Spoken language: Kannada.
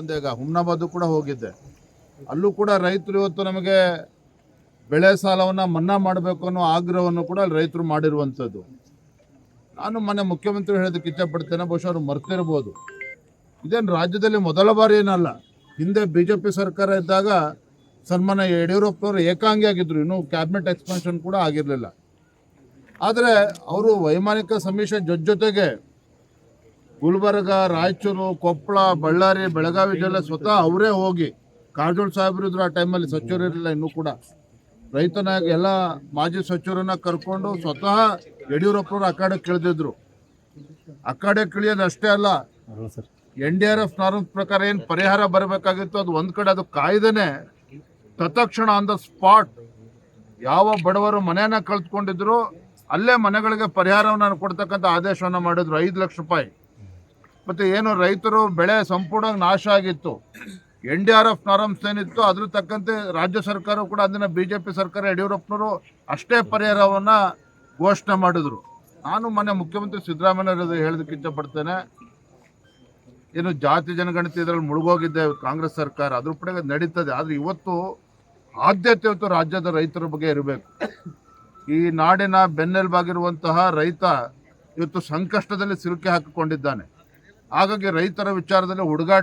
ಒಂದೇಗ ಹುಮ್ನಾಬಾದ್ ಕೂಡ ಹೋಗಿದ್ದೆ. ಅಲ್ಲೂ ಕೂಡ ರೈತರು ಇವತ್ತು ನಮಗೆ ಬೆಳೆ ಸಾಲವನ್ನು ಮನ್ನಾ ಮಾಡಬೇಕು ಅನ್ನೋ ಆಗ್ರಹವನ್ನು ಕೂಡ ರೈತರು ಮಾಡಿರುವಂಥದ್ದು. ನಾನು ಮೊನ್ನೆ ಮುಖ್ಯಮಂತ್ರಿ ಹೇಳೋದಕ್ಕೆ ಇಷ್ಟಪಡ್ತೇನೆ, ಬಹುಶಃ ಅವರು ಮರ್ತಿರ್ಬೋದು. ಇದೇನು ರಾಜ್ಯದಲ್ಲಿ ಮೊದಲ ಬಾರಿ ಏನಲ್ಲ. ಹಿಂದೆ BJP ಸರ್ಕಾರ ಇದ್ದಾಗ ಸನ್ಮಾನ್ಯ ಯಡಿಯೂರಪ್ಪನವರು ಏಕಾಂಗಿ ಆಗಿದ್ದರು, ಇನ್ನೂ ಕ್ಯಾಬಿನೆಟ್ ಎಕ್ಸ್ಪಾನ್ಷನ್ ಕೂಡ ಆಗಿರಲಿಲ್ಲ. ಆದರೆ ಅವರು ವೈಮಾನಿಕ ಸಮೀಕ್ಷೆ ಜೊತೆಗೆ ಗುಲ್ಬರ್ಗ, ರಾಯಚೂರು, ಕೊಪ್ಪಳ, ಬಳ್ಳಾರಿ, ಬೆಳಗಾವಿ ಜಿಲ್ಲೆ ಸ್ವತಃ ಅವರೇ ಹೋಗಿ, ಕಾರಜೋಳ ಸಾಹೇಬರು ಇದ್ರು ಆ ಟೈಮಲ್ಲಿ, ಸಚಿವರಿರಲಿಲ್ಲ ಇನ್ನೂ ಕೂಡ, ರೈತ ನಾಯಕ ಎಲ್ಲ ಮಾಜಿ ಸಚಿವರನ್ನ ಕರ್ಕೊಂಡು ಸ್ವತಃ ಯಡಿಯೂರಪ್ಪನವರು ಅಖಾಡಕ್ಕೆ ಇಳಿದಿದ್ರು. ಅಖಾಡಕ್ಕೆ ಇಳಿಯೋದು ಅಷ್ಟೇ ಅಲ್ಲ, NDRF ನಾರ್ಮ್ಸ್ ಪ್ರಕಾರ ಏನು ಪರಿಹಾರ ಬರಬೇಕಾಗಿತ್ತು ಅದು ಒಂದು ಕಡೆ, ಅದು ಕಾಯ್ದೇನೆ ತತ್ಕ್ಷಣ ಆನ್ ದ ಸ್ಪಾಟ್ ಯಾವ ಬಡವರು ಮನೆಯನ್ನ ಕಳ್ತ್ಕೊಂಡಿದ್ರು ಅಲ್ಲೇ ಮನೆಗಳಿಗೆ ಪರಿಹಾರವನ್ನು ಕೊಡ್ತಕ್ಕಂಥ ಆದೇಶವನ್ನು ಮಾಡಿದ್ರು. 5 ಲಕ್ಷ ರೂಪಾಯಿ. ಮತ್ತು ಏನು ರೈತರು ಬೆಳೆ ಸಂಪೂರ್ಣ ನಾಶ ಆಗಿತ್ತು, NDRF ನಾರ್ಮ್ಸ್ ಏನಿತ್ತು ಅದ್ರ ತಕ್ಕಂತೆ ರಾಜ್ಯ ಸರ್ಕಾರ ಕೂಡ, ಅಂದಿನ BJP ಸರ್ಕಾರ ಯಡಿಯೂರಪ್ಪನವರು ಅಷ್ಟೇ ಪರಿಹಾರವನ್ನು ಘೋಷಣೆ ಮಾಡಿದ್ರು. ನಾನು ಮೊನ್ನೆ ಮುಖ್ಯಮಂತ್ರಿ ಸಿದ್ದರಾಮಯ್ಯ ಹೇಳೋದಕ್ಕೆ ಇಷ್ಟಪಡ್ತೇನೆ, ಏನು ಜಾತಿ ಜನಗಣತಿ ಇದರಲ್ಲಿ ಮುಳುಗೋಗಿದ್ದೆ ಕಾಂಗ್ರೆಸ್ ಸರ್ಕಾರ, ಅದ್ರ ಕಡೆಗೆ ನಡೀತದೆ. ಆದರೆ ಇವತ್ತು ಆದ್ಯತೆ ರಾಜ್ಯದ ರೈತರ ಬಗ್ಗೆ ಇರಬೇಕು. ಈ ನಾಡಿನ ಬೆನ್ನೆಲುಬಾಗಿರುವಂತಹ ರೈತ ಇವತ್ತು ಸಂಕಷ್ಟದಲ್ಲಿ ಸಿಲುಕಿ ಹಾಕಿಕೊಂಡಿದ್ದಾನೆ. ಹಾಗಾಗಿ ರೈತರ ವಿಚಾರದಲ್ಲಿ ಹುಡುಗಾಟ